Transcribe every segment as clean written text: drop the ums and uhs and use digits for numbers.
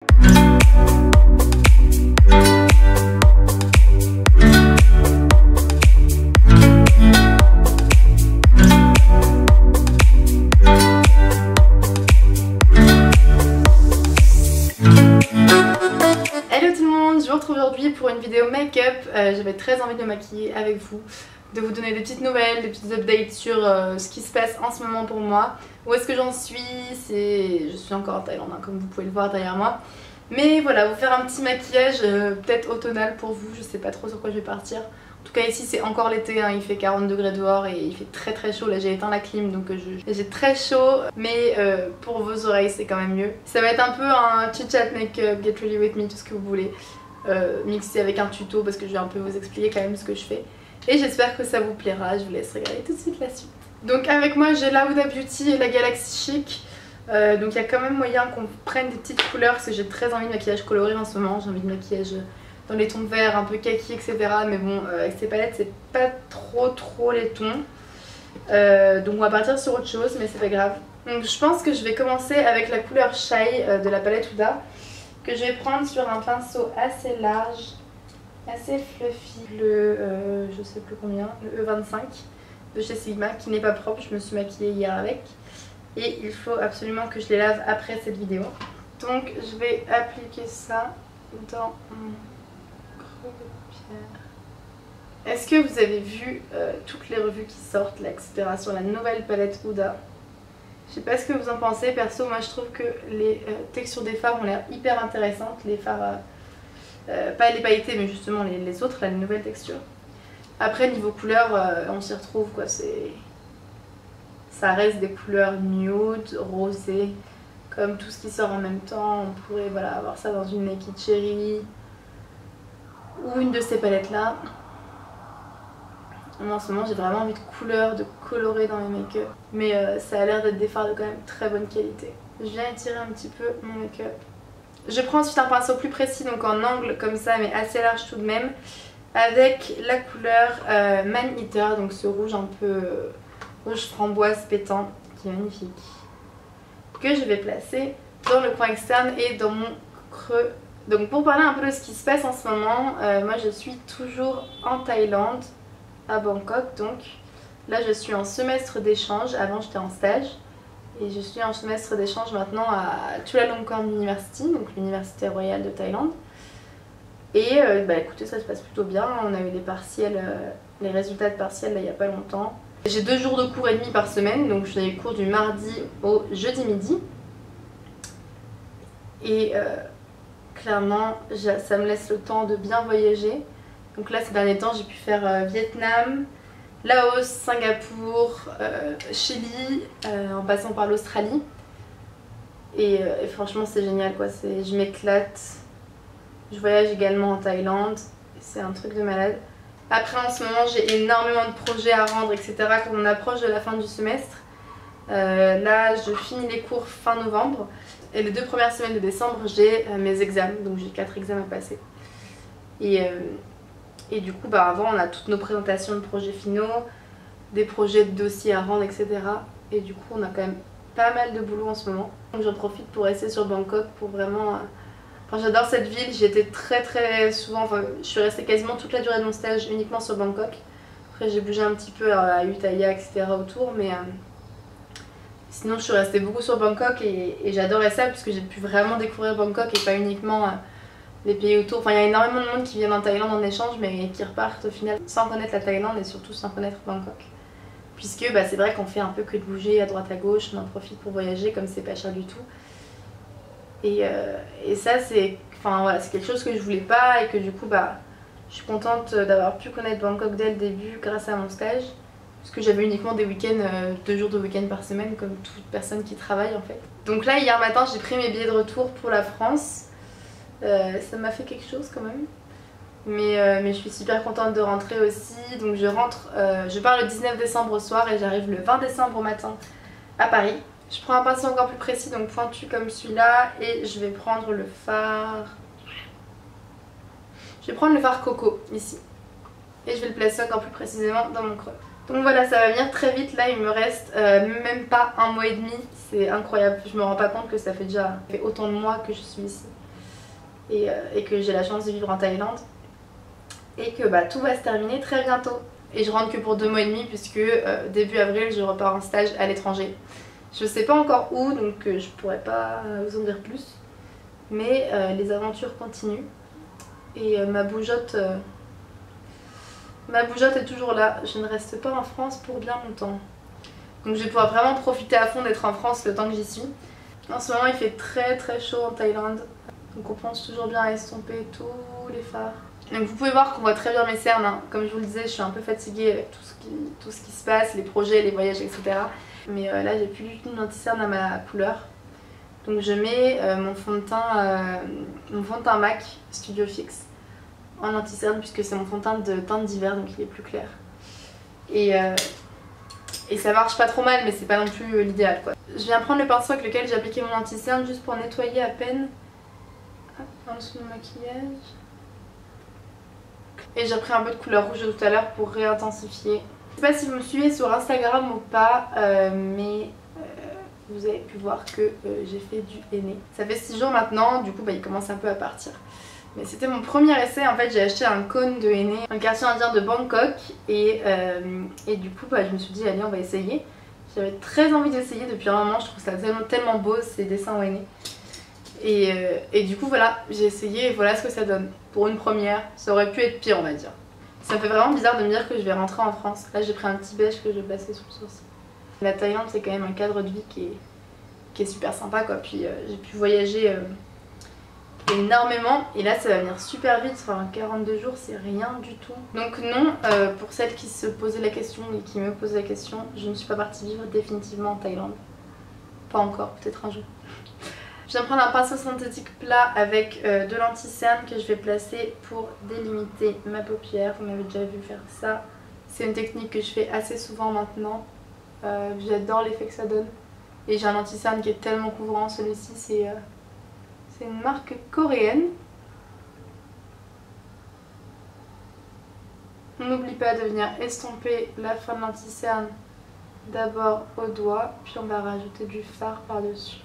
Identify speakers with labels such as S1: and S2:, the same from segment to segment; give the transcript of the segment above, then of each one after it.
S1: Hello tout le monde, je vous retrouve aujourd'hui pour une vidéo make-up. J'avais très envie de me maquiller avec vous, de vous donner des petites nouvelles, des petites updates sur ce qui se passe en ce moment pour moi. Où est-ce que j'en suis? Je suis encore en Thaïlande, hein, comme vous pouvez le voir derrière moi. Mais voilà, vous faire un petit maquillage peut-être automnal pour vous, je sais pas trop sur quoi je vais partir. En tout cas ici c'est encore l'été, hein, il fait 40 degrés dehors et il fait très très chaud. Là j'ai éteint la clim donc j'ai très chaud, mais pour vos oreilles c'est quand même mieux. Ça va être un peu un chit chat make-up, get ready with me, tout ce que vous voulez, mixé avec un tuto parce que je vais un peu vous expliquer quand même ce que je fais. Et j'espère que ça vous plaira, je vous laisse regarder tout de suite la suite. Donc avec moi j'ai la Huda Beauty et la Galaxy Chic. Donc il y a quand même moyen qu'on prenne des petites couleurs parce que j'ai très envie de maquillage coloré en ce moment. J'ai envie de maquillage dans les tons verts, un peu kaki, etc. Mais bon, avec ces palettes c'est pas trop les tons. Donc on va partir sur autre chose, mais c'est pas grave. Donc je pense que je vais commencer avec la couleur Shy de la palette Huda, que je vais prendre sur un pinceau assez large, assez fluffy, je sais plus combien, le E25 de chez Sigma, qui n'est pas propre, je me suis maquillée hier avec. Et il faut absolument que je les lave après cette vidéo. Donc je vais appliquer ça dans mon creux de paupière. Est-ce que vous avez vu toutes les revues qui sortent là, etc. sur la nouvelle palette Huda? Je sais pas ce que vous en pensez, perso moi je trouve que les textures des fards ont l'air hyper intéressantes. Les fards, pas les pailletés mais justement les autres, là, les nouvelles textures. Après niveau couleur on s'y retrouve quoi, ça reste des couleurs nude, rosées, comme tout ce qui sort en même temps. On pourrait voilà, avoir ça dans une Naked Cherry ou une de ces palettes là. Moi en ce moment j'ai vraiment envie de couleurs, de colorer dans mes make-up. Mais ça a l'air d'être des fards de quand même très bonne qualité. Je viens étirer un petit peu mon make-up. Je prends ensuite un pinceau plus précis, donc en angle comme ça mais assez large tout de même, avec la couleur Man Eater, donc ce rouge un peu rouge framboise pétant qui est magnifique, que je vais placer dans le coin externe et dans mon creux. Donc pour parler un peu de ce qui se passe en ce moment, moi je suis toujours en Thaïlande, à Bangkok. Donc là je suis en semestre d'échange, avant j'étais en stage et je suis en semestre d'échange maintenant à Chulalongkorn University, donc l'université royale de Thaïlande. Et bah écoutez, ça se passe plutôt bien. On a eu des partiels, les résultats de partiels là il n'y a pas longtemps. J'ai 2 jours de cours et demi par semaine, donc j'ai les cours du mardi au jeudi midi. Et clairement, ça me laisse le temps de bien voyager. Donc là, ces derniers temps, j'ai pu faire Vietnam, Laos, Singapour, Chili, en passant par l'Australie. Et franchement, c'est génial quoi. Je m'éclate. Je voyage également en Thaïlande. C'est un truc de malade. Après en ce moment j'ai énormément de projets à rendre, etc. quand on approche de la fin du semestre. Là je finis les cours fin novembre et les 2 premières semaines de décembre j'ai mes examens, donc j'ai 4 examens à passer. Et du coup bah, avant on a toutes nos présentations de projets finaux, des projets de dossiers à rendre, etc. Et du coup on a quand même pas mal de boulot en ce moment. Donc j'en profite pour rester sur Bangkok pour vraiment... Enfin, j'adore cette ville, j'y étais très souvent, enfin, je suis restée quasiment toute la durée de mon stage uniquement sur Bangkok. Après j'ai bougé un petit peu à Ayutthaya, etc. autour, mais sinon je suis restée beaucoup sur Bangkok et j'adorais ça parce que j'ai pu vraiment découvrir Bangkok et pas uniquement les pays autour. Enfin il y a énormément de monde qui viennent en Thaïlande en échange mais qui repartent au final sans connaître la Thaïlande et surtout sans connaître Bangkok. Puisque bah, c'est vrai qu'on fait un peu que de bouger à droite à gauche, on en profite pour voyager comme c'est pas cher du tout. Et ça c'est voilà, quelque chose que je voulais pas et que du coup bah, je suis contente d'avoir pu connaître Bangkok dès le début grâce à mon stage. Parce que j'avais uniquement des week-ends, 2 jours de week-end par semaine comme toute personne qui travaille en fait. Donc là hier matin j'ai pris mes billets de retour pour la France. Ça m'a fait quelque chose quand même. Mais je suis super contente de rentrer aussi. Donc je pars le 19 décembre au soir et j'arrive le 20 décembre au matin à Paris. Je prends un pinceau encore plus précis, donc pointu comme celui-là, et je vais prendre le fard. Je vais prendre le fard Coco ici. Et je vais le placer encore plus précisément dans mon creux. Donc voilà, ça va venir très vite. Là il me reste même pas 1 mois et demi. C'est incroyable, je me rends pas compte que ça fait déjà autant de mois que je suis ici. et que j'ai la chance de vivre en Thaïlande et que bah, tout va se terminer très bientôt. Et je rentre que pour 2 mois et demi puisque début avril je repars en stage à l'étranger. Je sais pas encore où donc je pourrais pas vous en dire plus. Mais les aventures continuent et ma bougeotte est toujours là. Je ne reste pas en France pour bien longtemps. Donc je vais pouvoir vraiment profiter à fond d'être en France le temps que j'y suis. En ce moment il fait très très chaud en Thaïlande. Donc on pense toujours bien à estomper tous les phares. Donc vous pouvez voir qu'on voit très bien mes cernes, hein. Comme je vous le disais, je suis un peu fatiguée avec tout ce qui se passe, les projets, les voyages, etc. Mais là j'ai plus du tout de anti-cerne à ma couleur. Donc je mets mon fond de teint MAC Studio Fix en anti-cerne puisque c'est mon fond de teinte d'hiver donc il est plus clair. Et ça marche pas trop mal mais c'est pas non plus l'idéal quoi. Je viens prendre le pinceau avec lequel j'ai appliqué mon anti-cerne juste pour nettoyer à peine en dessous de mon maquillage. Et j'ai pris un peu de couleur rouge de tout à l'heure pour réintensifier. Je sais pas si vous me suivez sur Instagram ou pas, mais vous avez pu voir que j'ai fait du henné. Ça fait 6 jours maintenant, du coup bah, il commence un peu à partir. Mais c'était mon premier essai, en fait j'ai acheté un cône de henné, un quartier indien de Bangkok et du coup bah, je me suis dit allez on va essayer. J'avais très envie d'essayer depuis un moment, je trouve ça tellement beau ces dessins au henné. Et du coup voilà, j'ai essayé et voilà ce que ça donne. Pour une première, ça aurait pu être pire on va dire. Ça me fait vraiment bizarre de me dire que je vais rentrer en France. Là j'ai pris un petit beige que je vais placer sous le sourcil. La Thaïlande c'est quand même un cadre de vie qui est super sympa quoi. Puis j'ai pu voyager énormément et là ça va venir super vite, enfin 42 jours c'est rien du tout. Donc non, pour celles qui se posaient la question et qui me posent la question, je ne suis pas partie vivre définitivement en Thaïlande. Pas encore, peut-être un jour. Je viens prendre un pinceau synthétique plat avec de l'anti-cerne que je vais placer pour délimiter ma paupière. Vous m'avez déjà vu faire ça. C'est une technique que je fais assez souvent maintenant. J'adore l'effet que ça donne. Et j'ai un anti-cerne qui est tellement couvrant. Celui-ci c'est une marque coréenne. On n'oublie pas de venir estomper la fin de l'anti-cerne d'abord au doigt. Puis on va rajouter du fard par-dessus.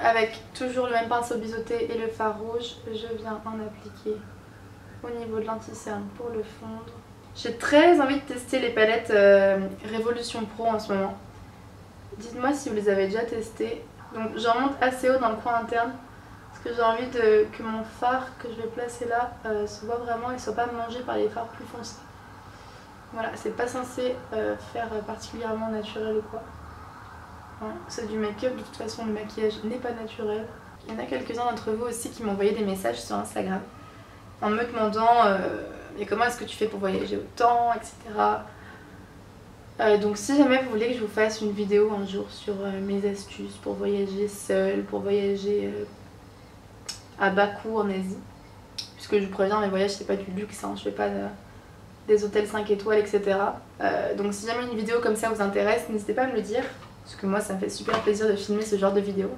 S1: Avec toujours le même pinceau biseauté et le fard rouge, je viens en appliquer au niveau de l'anti-cerne pour le fondre. J'ai très envie de tester les palettes Révolution Pro en ce moment. Dites-moi si vous les avez déjà testées. Donc j'en monte assez haut dans le coin interne parce que j'ai envie que mon fard que je vais placer là se voit vraiment et soit pas mangé par les fards plus foncés. Voilà, c'est pas censé faire particulièrement naturel ou quoi. C'est du make-up, de toute façon le maquillage n'est pas naturel. Il y en a quelques-uns d'entre vous aussi qui m'ont envoyé des messages sur Instagram en me demandant mais comment est-ce que tu fais pour voyager autant, etc. Donc si jamais vous voulez que je vous fasse une vidéo un jour sur mes astuces pour voyager seule, pour voyager à bas coût en Asie, puisque je vous préviens mes voyages c'est pas du luxe, hein, je fais pas des hôtels 5 étoiles etc. Donc si jamais une vidéo comme ça vous intéresse, n'hésitez pas à me le dire. Parce que moi ça me fait super plaisir de filmer ce genre de vidéo.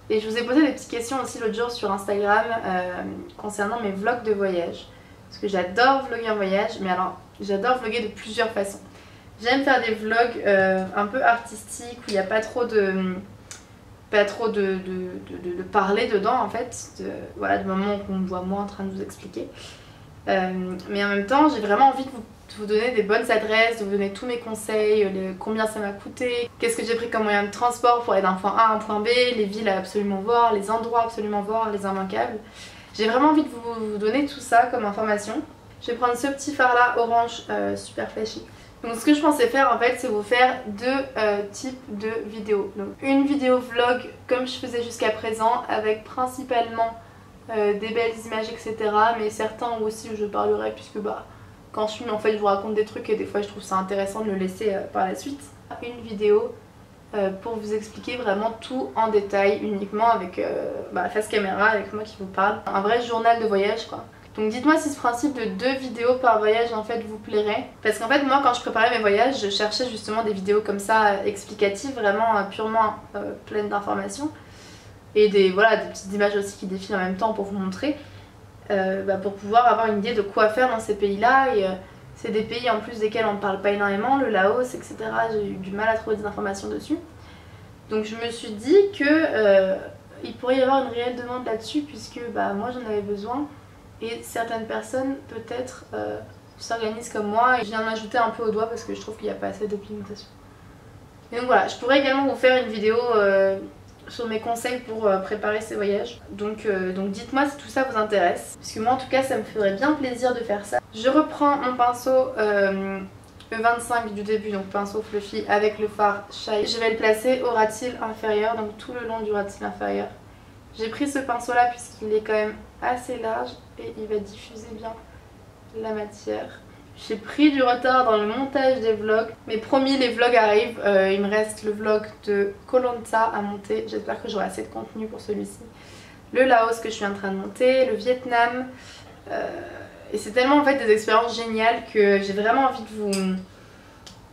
S1: Et je vous ai posé des petites questions aussi l'autre jour sur Instagram concernant mes vlogs de voyage. Parce que j'adore vlogger en voyage, mais alors j'adore vlogger de plusieurs façons. J'aime faire des vlogs un peu artistiques où il n'y a pas trop de parler dedans en fait. Voilà, du moment qu'on me voit moi en train de vous expliquer. Mais en même temps j'ai vraiment envie de vous donner des bonnes adresses, de vous donner tous mes conseils, combien ça m'a coûté, qu'est-ce que j'ai pris comme moyen de transport pour aller d'un point A à un point B, les villes à absolument voir, les endroits à absolument voir, les immanquables. J'ai vraiment envie de vous donner tout ça comme information. Je vais prendre ce petit fard là orange super flashy. Donc ce que je pensais faire en fait c'est vous faire 2 types de vidéos. Donc une vidéo vlog comme je faisais jusqu'à présent avec principalement des belles images etc. Mais certains aussi où je parlerai puisque bah quand je filme en fait je vous raconte des trucs et des fois je trouve ça intéressant de le laisser par la suite. Une vidéo pour vous expliquer vraiment tout en détail uniquement avec face caméra avec moi qui vous parle. Un vrai journal de voyage quoi. Donc dites-moi si ce principe de 2 vidéos par voyage en fait vous plairait. Parce qu'en fait moi quand je préparais mes voyages je cherchais justement des vidéos comme ça explicatives, vraiment purement pleines d'informations. Et des petites images aussi qui défilent en même temps pour vous montrer. Pour pouvoir avoir une idée de quoi faire dans ces pays là et c'est des pays en plus desquels on ne parle pas énormément, le Laos etc. J'ai eu du mal à trouver des informations dessus donc je me suis dit que il pourrait y avoir une réelle demande là-dessus puisque bah, moi j'en avais besoin et certaines personnes peut-être s'organisent comme moi et je viens d'ajouter un peu au doigt parce que je trouve qu'il n'y a pas assez de pigmentation. Et donc voilà, je pourrais également vous faire une vidéo sur mes conseils pour préparer ces voyages. Donc dites-moi si tout ça vous intéresse. Parce que moi en tout cas ça me ferait bien plaisir de faire ça. Je reprends mon pinceau E25 du début, donc pinceau fluffy avec le fard Shy. Je vais le placer au ras de cils inférieur, donc tout le long du ras de cils inférieur. J'ai pris ce pinceau là puisqu'il est quand même assez large et il va diffuser bien la matière. J'ai pris du retard dans le montage des vlogs, mais promis les vlogs arrivent, il me reste le vlog de Koh Lanta à monter, j'espère que j'aurai assez de contenu pour celui-ci. Le Laos que je suis en train de monter, le Vietnam, et c'est tellement en fait des expériences géniales que j'ai vraiment envie de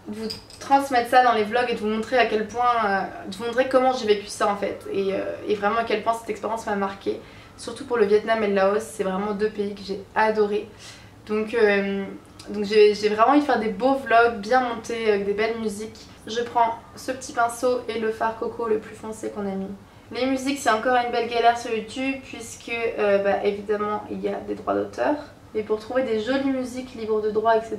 S1: vous transmettre ça dans les vlogs et de vous montrer à quel point, de vous montrer comment j'ai vécu ça en fait, et vraiment à quel point cette expérience m'a marqué, surtout pour le Vietnam et le Laos, c'est vraiment deux pays que j'ai adoré. Donc j'ai vraiment envie de faire des beaux vlogs bien montés avec des belles musiques. Je prends ce petit pinceau et le fard coco le plus foncé qu'on a mis. Les musiques c'est encore une belle galère sur YouTube puisque bah, évidemment il y a des droits d'auteur. Et pour trouver des jolies musiques libres de droit etc.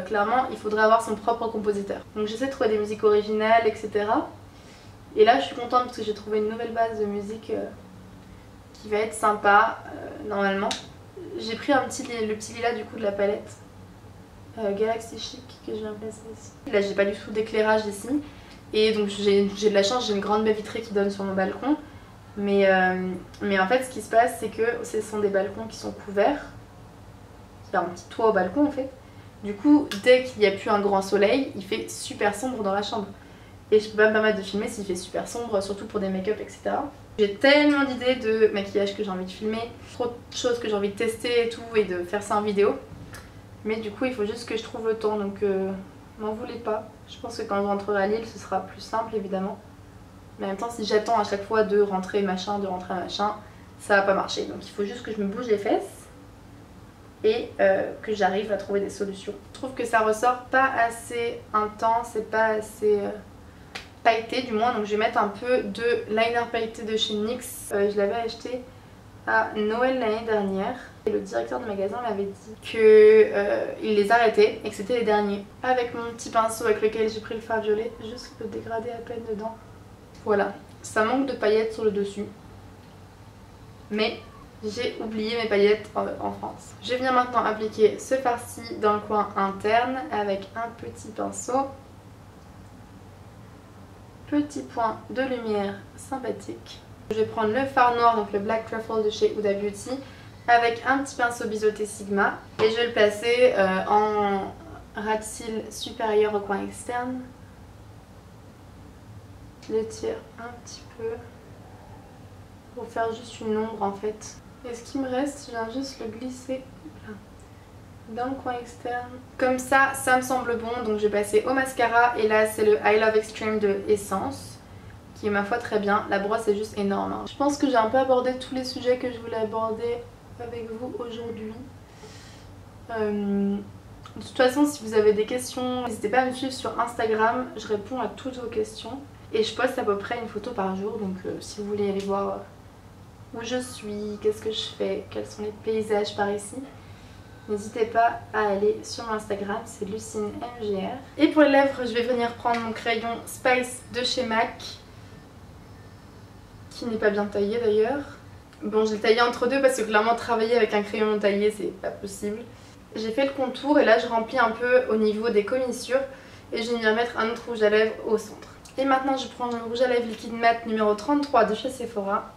S1: Clairement il faudrait avoir son propre compositeur. Donc j'essaie de trouver des musiques originales etc. Et là je suis contente parce que j'ai trouvé une nouvelle base de musique qui va être sympa normalement. J'ai pris le petit lilas du coup de la palette Galaxy Chic que je viens placer ici. Là j'ai pas du tout d'éclairage ici et donc j'ai de la chance, j'ai une grande baie vitrée qui donne sur mon balcon, mais en fait ce qui se passe c'est que ce sont des balcons qui sont couverts, il y a un petit toit au balcon en fait, du coup dès qu'il n'y a plus un grand soleil il fait super sombre dans la chambre et je peux pas me permettre de filmer s'il fait super sombre, surtout pour des make-up etc. J'ai tellement d'idées de maquillage que j'ai envie de filmer, trop de choses que j'ai envie de tester et tout et de faire ça en vidéo. Mais du coup il faut juste que je trouve le temps, donc m'en voulez pas. Je pense que quand je rentrerai à Lille ce sera plus simple évidemment. Mais en même temps si j'attends à chaque fois de rentrer machin, ça va pas marcher. Donc il faut juste que je me bouge les fesses et que j'arrive à trouver des solutions. Je trouve que ça ressort pas assez intense et pas assez pailleté du moins. Donc je vais mettre un peu de liner pailleté de chez NYX. Je l'avais acheté à Noël l'année dernière. Et le directeur du magasin m'avait dit qu'il les arrêtait et que c'était les derniers. Avec mon petit pinceau avec lequel j'ai pris le fard violet, juste le dégrader à peine dedans. Voilà, ça manque de paillettes sur le dessus. Mais j'ai oublié mes paillettes en France. Je vais venir maintenant appliquer ce fard-ci dans le coin interne avec un petit pinceau. Petit point de lumière sympathique. Je vais prendre le fard noir, donc le Black Truffle de chez Huda Beauty, avec un petit pinceau biseauté Sigma et je vais le placer en ras de cils supérieur au coin externe. Je l'étire un petit peu pour faire juste une ombre en fait. Et ce qui me reste, je viens juste le glisser dans le coin externe. Comme ça, ça me semble bon, donc je vais passer au mascara et là c'est le I Love Extreme de Essence qui est ma foi très bien. La brosse est juste énorme hein. Je pense que j'ai un peu abordé tous les sujets que je voulais aborder avec vous aujourd'hui. De toute façon si vous avez des questions n'hésitez pas à me suivre sur Instagram, je réponds à toutes vos questions et je poste à peu près une photo par jour, donc si vous voulez aller voir où je suis, qu'est-ce que je fais, quels sont les paysages par ici, n'hésitez pas à aller sur mon Instagram, c'est LucineMGR. Et pour les lèvres je vais venir prendre mon crayon Spice de chez MAC qui n'est pas bien taillé d'ailleurs. Bon, je l'ai taillé entre deux parce que clairement travailler avec un crayon taillé c'est pas possible. J'ai fait le contour et là je remplis un peu au niveau des commissures et je vais venir mettre un autre rouge à lèvres au centre. Et maintenant je prends le rouge à lèvres liquide mat numéro 33 de chez Sephora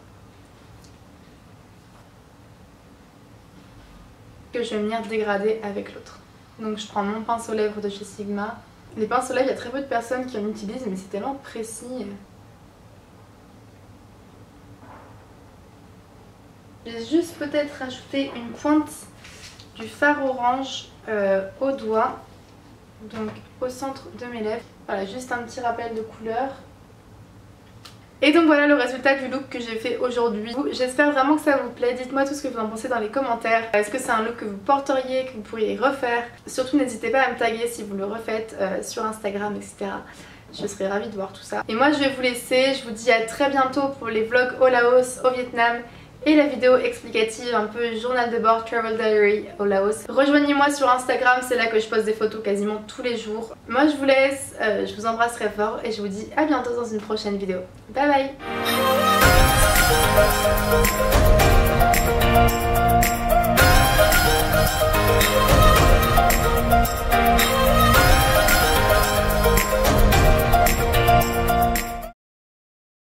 S1: que je vais venir dégrader avec l'autre. Donc je prends mon pinceau lèvres de chez Sigma. Les pinceaux lèvres, il y a très peu de personnes qui en utilisent mais c'est tellement précis. J'ai juste peut-être rajouté une pointe du fard orange au doigt, donc au centre de mes lèvres. Voilà, juste un petit rappel de couleur. Et donc voilà le résultat du look que j'ai fait aujourd'hui. J'espère vraiment que ça vous plaît. Dites-moi tout ce que vous en pensez dans les commentaires. Est-ce que c'est un look que vous porteriez, que vous pourriez refaire? Surtout n'hésitez pas à me taguer si vous le refaites sur Instagram, etc. je serais ravie de voir tout ça. Et moi je vais vous laisser, je vous dis à très bientôt pour les vlogs au Laos, au Vietnam et la vidéo explicative, un peu journal de bord, travel diary au Laos. Rejoignez-moi sur Instagram, c'est là que je poste des photos quasiment tous les jours. Moi je vous laisse, je vous embrasse très fort et je vous dis à bientôt dans une prochaine vidéo. Bye bye.